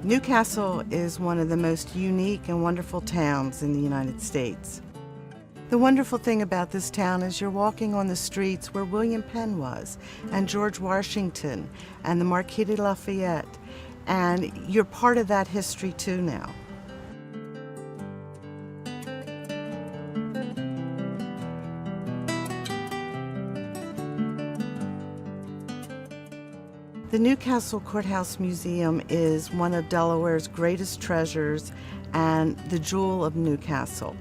Newcastle is one of the most unique and wonderful towns in the United States. The wonderful thing about this town is you're walking on the streets where William Penn was, and George Washington, and the Marquis de Lafayette, and you're part of that history too now. The Newcastle Courthouse Museum is one of Delaware's greatest treasures and the jewel of Newcastle.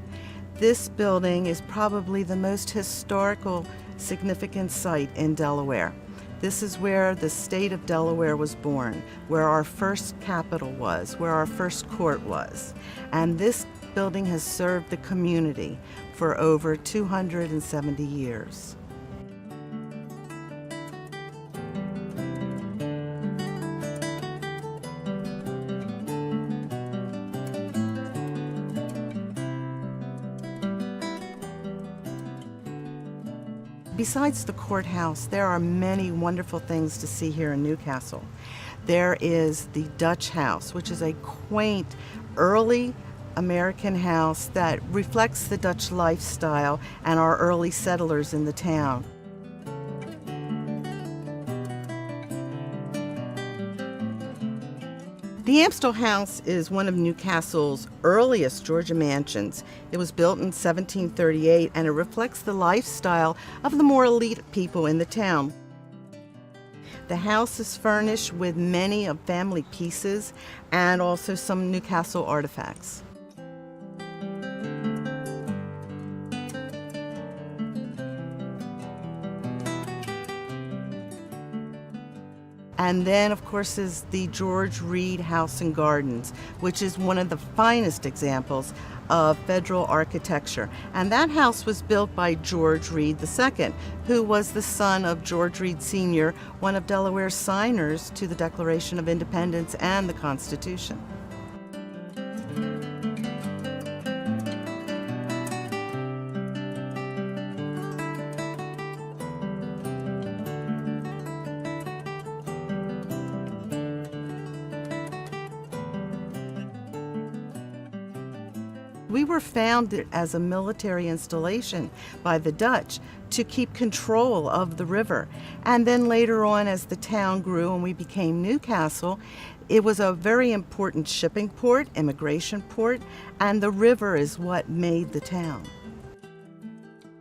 This building is probably the most historical significant site in Delaware. This is where the state of Delaware was born, where our first capital was, where our first court was. And this building has served the community for over 270 years. Besides the courthouse, there are many wonderful things to see here in Newcastle. There is the Dutch House, which is a quaint, early American house that reflects the Dutch lifestyle and our early settlers in the town. The Amstel House is one of Newcastle's earliest Georgian mansions. It was built in 1738 and it reflects the lifestyle of the more elite people in the town. The house is furnished with many of family pieces and also some Newcastle artifacts. And then, of course, is the George Read House and Gardens, which is one of the finest examples of federal architecture. And that house was built by George Read II, who was the son of George Read Sr., one of Delaware's signers to the Declaration of Independence and the Constitution. We were founded as a military installation by the Dutch to keep control of the river. And then later on, as the town grew and we became Newcastle, it was a very important shipping port, immigration port, and the river is what made the town.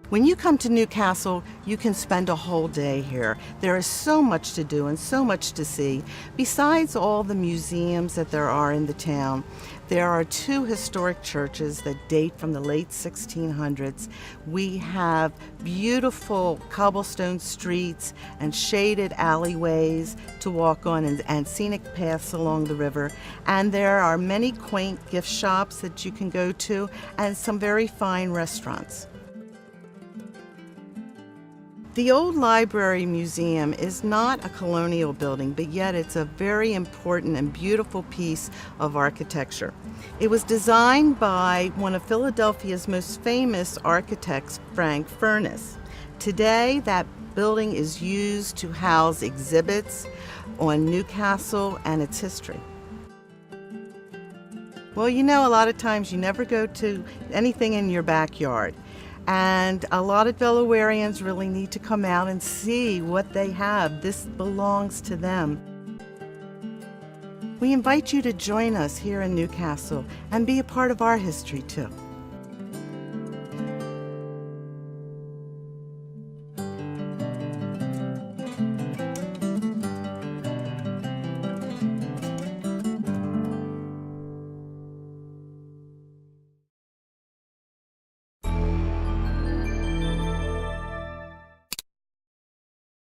When you come to Newcastle, you can spend a whole day here. There is so much to do and so much to see. Besides all the museums that there are in the town, there are two historic churches that date from the late 1600s. We have beautiful cobblestone streets and shaded alleyways to walk on and scenic paths along the river. And there are many quaint gift shops that you can go to and some very fine restaurants. The old library museum is not a colonial building, but yet it's a very important and beautiful piece of architecture. It was designed by one of Philadelphia's most famous architects, Frank Furness. Today, that building is used to house exhibits on Newcastle and its history. Well, you know, a lot of times you never go to anything in your backyard. And a lot of Delawareans really need to come out and see what they have. This belongs to them. We invite you to join us here in Newcastle and be a part of our history too.